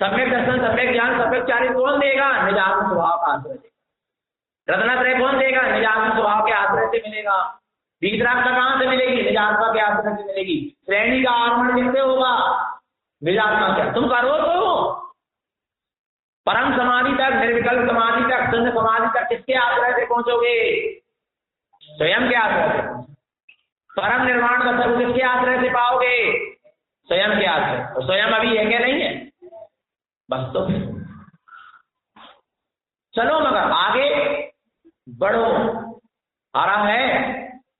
S1: सम्यक दर्शन, सम्यक ज्ञान, सम्यक चारित्र कौन देगा? निज आत्म स्वभाव का आश्रय देगा। रत्नात्रय कौन देगा? निज आत्म स्वभाव के आश्रय से मिलेगा। बीजराग का कहां से मिलेगी? निज आत्मा के आश्रय से मिलेगी। श्रेणी का आरोहण किससे होगा? निज आत्मा क्या तुम करो तो परम समाधि तक, निर्विकल्प समाधि तक, शून्य समाधि तक किसके आश्रय से पहुंचोगे? स्वयं के आश्रय से। परम निर्वाण का सर्व किसके आश्रय से पाओगे? स्वयं के आश्रय। तो स्वयं अभी है क्या नहीं है? बस तो चलो मगर आगे बढ़ो। आ रहा है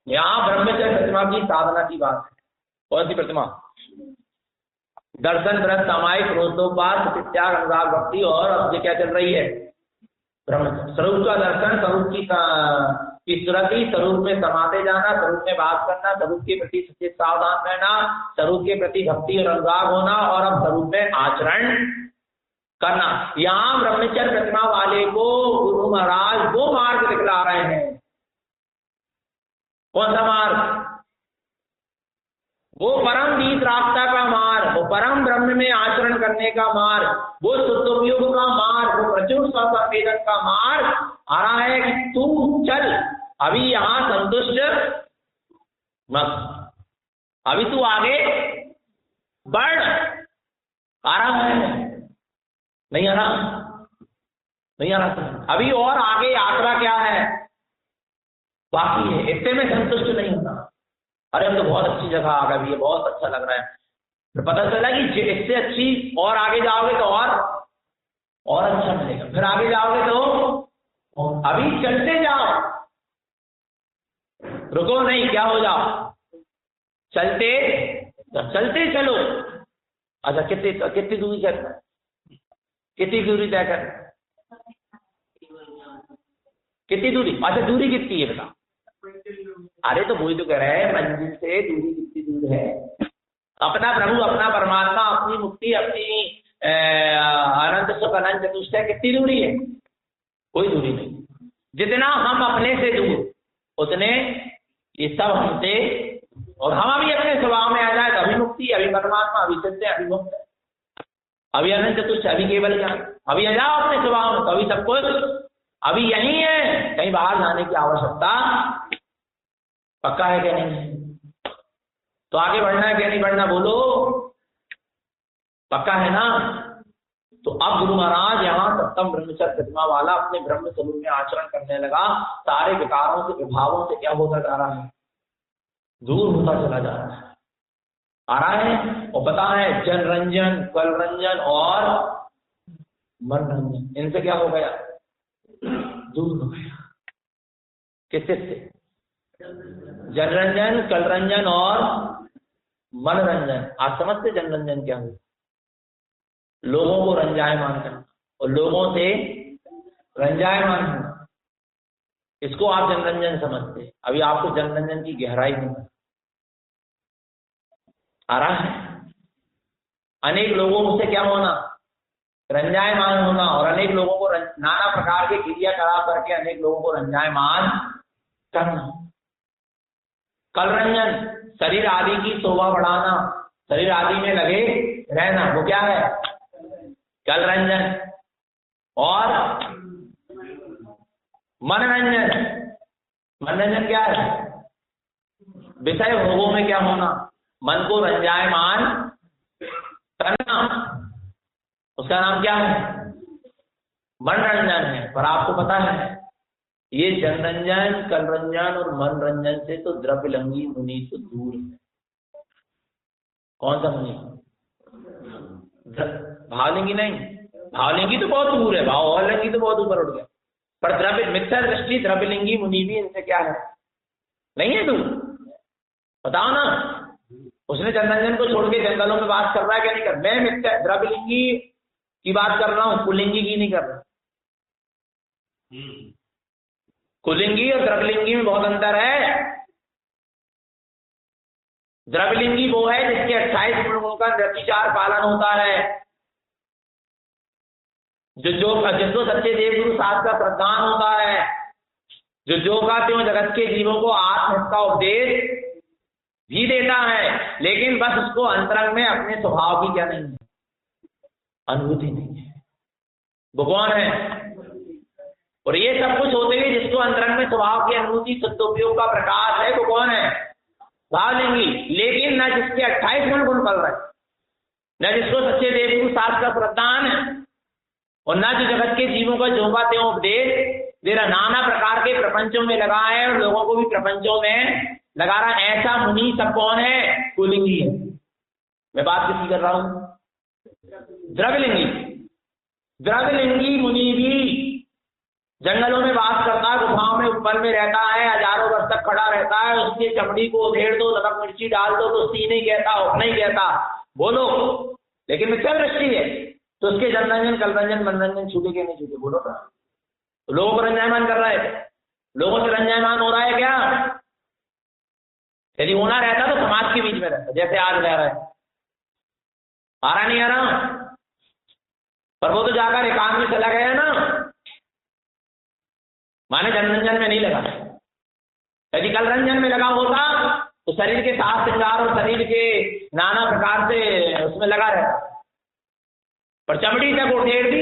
S1: यहाँ ब्रह्मचर्य प्रतिमा की साधना की बात है। कौन सी प्रतिमा? दर्शन, व्रत, सामायिक, रोजोपास, त्याग, अनुराग, भक्ति, और अब ये क्या चल रही है? ब्रह्मचर्य। स्वरूप का दर्शन, स्वरूप की सुरति, स्वरूप में समाते जाना, स्वरूप में बात करना, स्वरूप के प्रति सचेत सावधान रहना, स्वरूप के प्रति भक्ति और अनुराग होना, और अब स्वरूप में आचरण करना। यहाँ ब्रह्मचर्य प्रतिमा वाले को गुरु महाराज वो मार्ग दिखला रहे हैं। कौन सा मार्ग? वो परम बीज रास्ता का मार्ग, वो परम ब्रह्म में आचरण करने का मार्ग, वो शुद्धोपयोग का मार्ग, वो प्रचुर संवेदन का मार्ग आ रहा है कि तू चल, अभी यहां संतुष्ट मत, अभी तू आगे बढ़। आ रहा है नहीं आ रहा? नहीं आ रहा। अभी और आगे यात्रा क्या है, बाकी है। इतने में संतुष्ट नहीं होता। अरे हम तो बहुत अच्छी जगह आ गए, ये बहुत अच्छा लग रहा है। फिर पता चला कि इससे अच्छी और आगे जाओगे तो और अच्छा मिलेगा। फिर आगे जाओगे तो अभी चलते जाओ, रुको नहीं, क्या हो जाओ, चलते चलो। अच्छा कितनी दूरी करना है? कितनी दूरी तय करना? कितनी दूरी? अच्छा दूरी कितनी है बता? अरे तो वही तो कह रहे हैं, मंजिल से दूरी कितनी दूर है? अपना प्रभु, अपना परमात्मा, अपनी मुक्ति, अपनी अनंत सुख, अनंत चतुष्टय कितनी दूरी है? कोई दूरी नहीं। जितना हम अपने से दूर उतने ये सब हमसे, और हम अभी अपने स्वभाव में आ जाए तो अभी मुक्ति, अभी परमात्मा, अभी सत्य, अभी मुक्त, अभी अनंत चतुष्टय, अभी केवल ज्ञान। अभी आ जाओ अपने स्वभाव में तो अभी सब कुछ अभी यही है। कहीं बाहर जाने की आवश्यकता पक्का है क्या नहीं? तो आगे बढ़ना है क्या नहीं बढ़ना, बोलो? पक्का है ना? तो अब गुरु महाराज यहाँ सप्तम ब्रह्मचर्य प्रतिमा वाला अपने ब्रह्म स्वरूप में आचरण करने लगा। सारे विकारों से, विभावों से क्या होता जा रहा है? दूर होता चला जा रहा है। आ रहा है। और पता है जन रंजन, कल रंजन और मन रंजन, इनसे क्या हो गया? दूर हो गया। किससे? जनरंजन, कल रंजन और मन रंजन। आप समझते जन रंजन क्या हो? लोगों को रंजायमान करना और लोगों से रंजायमान होना, इसको आप जनरंजन समझते। अभी आपको जनरंजन की गहराई नहीं आ रहा है। अनेक लोगों से क्या होना? रंजायमान होना, और अनेक लोगों को नाना प्रकार के क्रियाकलाप करके अनेक लोगों को रंजायमान करना। कल रंजन, शरीर आदि की शोभा बढ़ाना, शरीर आदि में लगे रहना, वो क्या है? कल रंजन। और मनोरंजन, मनोरंजन क्या है? विषय भोगों में क्या होना? मन को रंजायमान करना। उसका नाम क्या है? मनरंजन है। पर आपको पता है ये जनरंजन, कलरंजन और मनरंजन से तो द्रव्यलिंगी मुनि तो दूर है। कौन सा मुनि? भावलिंगी नहीं, भावलिंगी तो बहुत दूर है, भावलिंगी तो बहुत ऊपर उठ गया। पर द्रव्य मिथ्या दृष्टि द्रव्यलिंगी मुनि भी इनसे क्या है? नहीं है दूर। बताओ ना, उसने जनरंजन को छोड़ के जंगलों में बात कर रहा है क्या नहीं कर? मैं मिथ्या द्रव्यलिंगी की बात कर रहा हूं, पुल्लिंगी की नहीं कर रहा। कुलिंगी और द्रव्यलिंगी में बहुत अंतर है। द्रव्यलिंगी वो है जिसके 28 गुणों का व्यतिचार पालन होता है, जिसको सच्चे देवगुरु शास्त्र का प्रदान होता है, जो का त्यों जगत के जीवों को आत्महित का उपदेश भी देता है, लेकिन बस उसको अंतरंग में अपने स्वभाव की क्या नहीं है, अनुभूति नहीं है। वो कौन है? और ये सब कुछ होते हुए जिसको अंतरंग में स्वभाव की अनुभूति शुद्ध उपयोग का प्रकाश है, वो कौन है? भावलिंगी। लेकिन न जिसके 28 गुण पल रहे, न जिसको सच्चे देवगुरु शास्त्र का प्रदान है, और न जो जगत के जीवों का जो का त्यों उपदेश दे रहा, नाना प्रकार के प्रपंचों में लगा है और लोगों को भी प्रपंचों में लगा रहा, ऐसा मुनि सब कौन है? कुलिंगी है। मैं बात किसकी कर रहा हूं? द्रव्यलिंगी। द्रव्यलिंगी मुनि भी जंगलों में वास करता है, गुफाओं में ऊपर में रहता है, हजारों वर्ष तक खड़ा रहता है। उसकी चमड़ी को उधेड़ दो, नमक मिर्ची डाल दो तो सी नहीं कहता, हो नहीं कहता, बोलो। लेकिन मिथ्या दृष्टि है तो उसके जनरंजन, कलरंजन, मनरंजन छूटे के नहीं छूटे, बोलो ना। तो लोगों को रंजायमान कर रहा है, लोगों से रंजायमान हो रहा है क्या? यदि होना रहता तो समाज के बीच में रहता, जैसे आज रह रहा है। आ रहा नहीं आ रहा? पर वो तो जाकर एकांत में चला गया ना, माने जनरंजन में नहीं लगा। यदि कलरंजन में लगा होता तो शरीर के साथ श्रृंगार और शरीर के नाना प्रकार से उसमें लगा रहता। पर चमड़ी तक उठेड़ दी,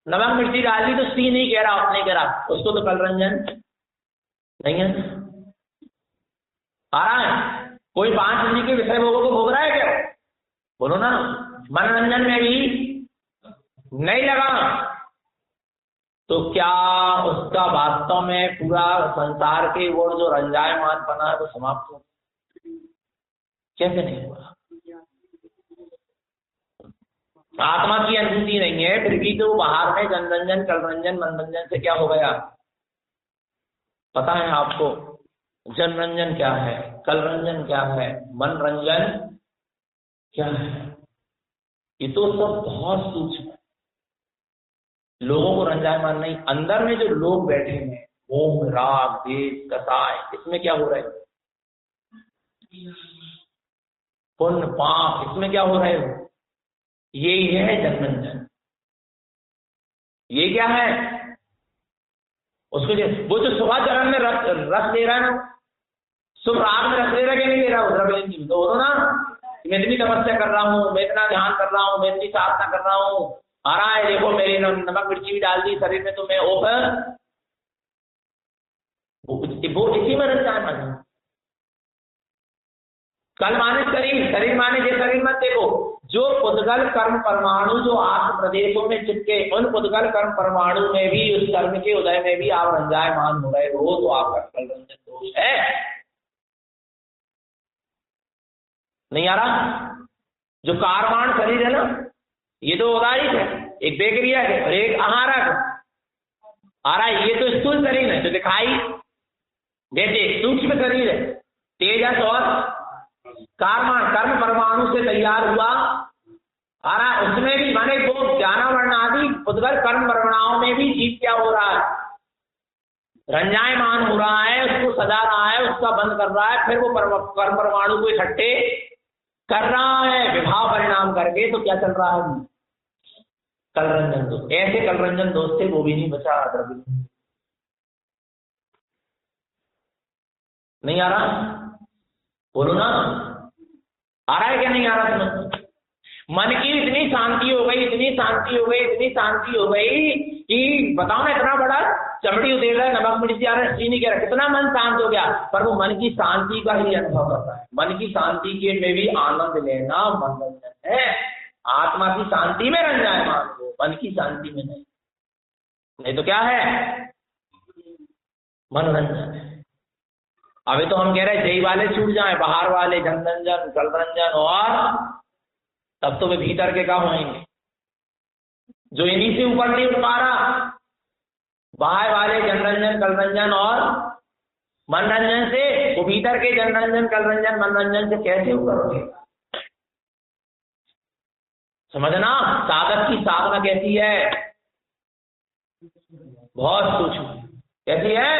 S1: नमक मिर्ची डाल दी तो सी नहीं कह रहा, नहीं कह रहा, उसको तो कलरंजन नहीं है। आ रहा है? कोई 5 इंद्रिय के विषय भोगों को भोग रहा है क्या? बोलो ना। मनोरंजन में भी नहीं लगा तो क्या उसका वास्तव में पूरा संसार के वो जो रंजायमान बना है वो समाप्त हो? कैसे नहीं हुआ? आत्मा की अनुभूति नहीं है, फिर भी तो बाहर में जनरंजन, कलरंजन, मनरंजन से क्या हो गया? पता है आपको जनरंजन क्या है, कलरंजन क्या है, मनरंजन क्या है? ये तो सब बहुत सूक्ष्म है, लोगों को रंजायमान नहीं। अंदर में जो लोग बैठे हैं, मोह, राग, द्वेष, कसाय, इसमें क्या हो रहा है? पुण्य पाप, इसमें क्या हो रहा है? यही है जनरंजन। ये क्या है? उसको वो जो सुबह चरण में रस ले रहा है ना, शुभ राग में रस ले रहा है कि नहीं ले रहा? द्रव्यलिंगी तो बोलो ना, मैं इतनी तपस्या कर रहा हूँ, मैं इतना ध्यान कर रहा हूँ, मैं इतनी साधना कर रहा हूँ, आ रहा है देखो मेरी नमक मिर्ची भी डाल दी शरीर में तो मैं वो इसी में रंजायमान। कल माने शरीर, शरीर माने ये शरीर मत देखो, जो पुद्गल कर्म परमाणु जो आत्म प्रदेशों में चिपके, उन पुद्गल कर्म परमाणु में भी, उस कर्म के उदय में भी आप रंजायमान हो रहे हो, तो आपका कलरंजन दोष है। नहीं आ रहा? जो कारवाण शरीर है ना, ये तो उदारित है, एक बेक्रिया है और एक आहारक आ रहा है। ये तो स्थूल शरीर है जो दिखाई देते, सूक्ष्म शरीर है, तेजस और कारवाण कर्म परमाणु से तैयार हुआ आ रहा है। उसमें भी माने वो ज्ञानावर्ण आदि पुद्गल कर्म परमाणुओं में भी जीव क्या हो रहा है? रंजायमान हो रहा है, उसको सजा रहा है, उसका बंद कर रहा है, फिर वो कर्म परमाणु को इकट्ठे कर रहा है विभाव परिणाम करके। तो क्या चल रहा है? कलरंजन दोष। ऐसे कलरंजन दोष से वो भी नहीं बचा। नहीं आ रहा? बोलो ना, आ रहा है क्या नहीं आ रहा? समझ मन की इतनी शांति हो गई, इतनी शांति हो गई, इतनी शांति हो गई कि बताओ ना, इतना बड़ा चमड़ी उधेड़ रहा है, नमक मिर्ची आ रहा है, नहीं कह रहा, कितना मन शांत हो गया। पर वो मन की शांति का ही अनुभव करता है। मन की शांति के में भी आनंद लेना मनोरंजन है। आत्मा की शांति में रंजायमान हो, मन की शांति में नहीं। नहीं तो क्या है, मनोरंजन है। अभी तो हम कह रहे हैं जय वाले छूट जाए, बाहर वाले जनरंजन कलरंजन, और तब तो वे भीतर के क्या होंगे, जो इन्हीं से ऊपर नहीं उठ पा रहा। बाहर वाले जनरंजन कलरंजन और मनोरंजन से, वो भीतर के जनरंजन कलरंजन मनोरंजन से कैसे ऊपर होगा। समझना, साधक की साधना कैसी है, बहुत सूक्ष्म। कैसी है,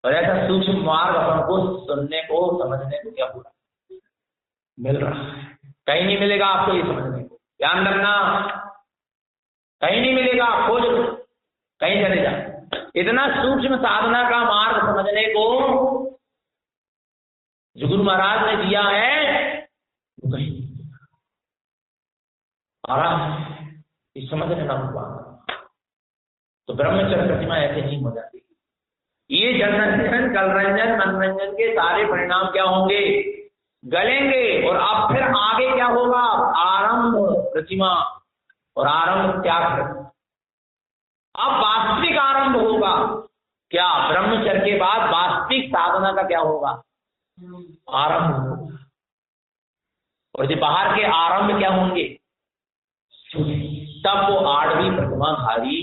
S1: और ऐसा सूक्ष्म मार्ग हमको सुनने को समझने को क्या पूरा मिल रहा है, कहीं नहीं मिलेगा आपको ये समझने को। ध्यान रखना, कहीं नहीं मिलेगा, खोज लो, कहीं चले जाओ। इतना सूक्ष्म साधना का मार्ग समझने को जो गुरु महाराज ने दिया है वो कहीं नहीं आराम है, इस समझ लेना भगवान। तो ब्रह्मचर्य प्रतिमा ऐसे नहीं हो जाती। ये जनरंजन कलरंजन मनोरंजन के सारे परिणाम क्या होंगे, गलेंगे। और अब फिर आगे क्या होगा, आरंभ प्रतिमा और आरंभ त्याग। अब वास्तविक आरंभ होगा क्या, ब्रह्मचर्य के बाद वास्तविक साधना का क्या होगा, आरंभ होगा। और जो बाहर के आरंभ क्या होंगे, तब वो 8वीं प्रतिमाधारी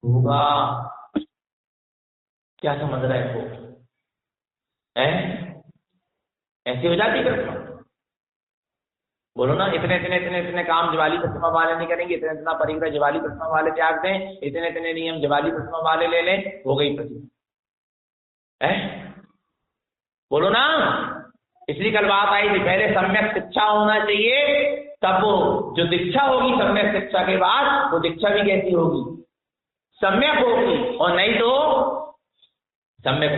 S1: होगा। क्या समझ रहे हो, ऐसे हो जाती प्रतिमा। बोलो ना, इतने इतने इतने इतने काम ज्वाली प्रतिमा वाले नहीं करेंगे, इतना इतना परिग्रह ज्वाली प्रतिमा वाले त्याग दें, इतने इतने नियम ज्वाली प्रतिमा वाले ले लें, हो गई प्रतिमा। बोलो ना, इसलिए कल बात आई थी, पहले सम्यक शिक्षा होना चाहिए, तब वो जो दीक्षा होगी सम्यक शिक्षा के बाद, वो दीक्षा भी कैसी होगी, सम्यक होगी। और नहीं तो सम्यक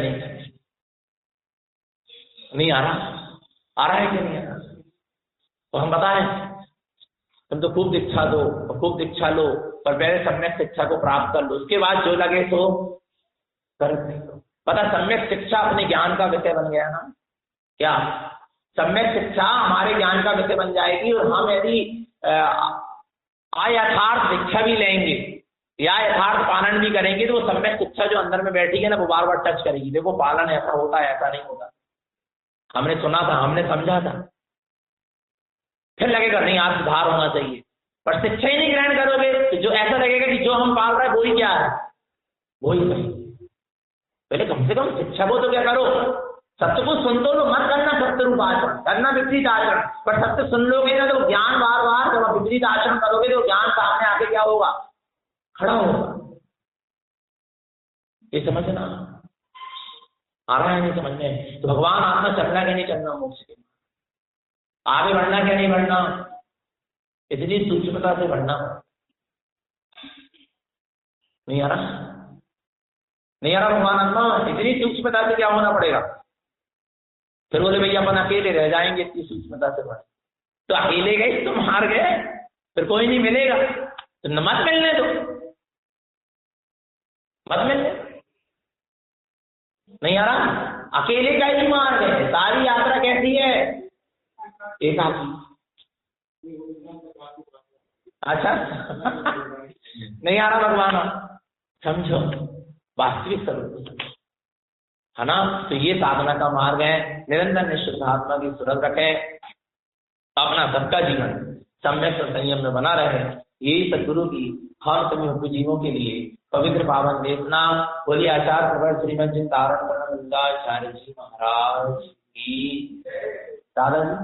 S1: नहीं आ रहा है कि नहीं आ रहा। तो हम बताएं, तुम तो खूब दीक्षा दो और खूब दीक्षा लो, पर पहले सम्यक शिक्षा को प्राप्त कर लो, उसके बाद जो लगे तो कर दो। पता, सम्यक शिक्षा अपने ज्ञान का विषय बन गया ना। क्या सम्यक शिक्षा हमारे ज्ञान का विषय बन जाएगी, और हम यदि अयथार्थ दीक्षा भी लेंगे या यथार्थ पालन भी करेंगे, तो वो सम्यक शिक्षा जो अंदर में बैठी है ना, वो बार बार टच करेगी। देखो पालन ऐसा होता है, ऐसा नहीं होता, हमने सुना था, हमने समझा था, फिर लगेगा नहीं यार सुधार होना चाहिए। पर शिक्षा ही नहीं ग्रहण करोगे तो जो ऐसा लगेगा कि जो हम पाल रहे हैं वही क्या है, वही सही। पहले कम से कम शिक्षा को तो क्या करो, सत्य को सुन तो लो, मत करना सत्य रूप आचरण, करना विपरीत आचरण। पर सत्य सुन लोगे ना तो ज्ञान बार बार, जब विपरीत आचरण करोगे तो ज्ञान सामने आके क्या होगा, खड़ा होगा। ये समझना आ रहा है, नहीं समझने। तो भगवान आत्मा चलना क्या नहीं चलना, मोक्ष के आगे बढ़ना क्या नहीं बढ़ना, इतनी सूक्ष्मता से बढ़ना। नहीं आ रहा, नहीं आ रहा भगवान आत्मा, इतनी सूक्ष्मता से क्या होना पड़ेगा। फिर बोले भैया अपन अकेले रह जाएंगे, इतनी सूक्ष्मता से बढ़े। तो अकेले गए तुम हार गए, फिर कोई नहीं मिलेगा तो मत मिलने दो, मत मिलने। नहीं आ रहा, अकेले का ही मार्ग है। सारी यात्रा कैसी है, एकाकी। अच्छा नहीं आ रहा भगवान, समझो वास्तविक स्वरूप है ना। तो ये साधना का मार्ग है। निरंतर निश्चित आत्मा की सुरत रखें, अपना सबका जीवन सम्यक और संयम में बना रहे। यही सदगुरु की हम सभी जीवों के लिए पवित्र पावन देवना। बोलिए आचार्य प्रवर श्रीमद जिन तारण आचार्य जी महाराज की। दादाजी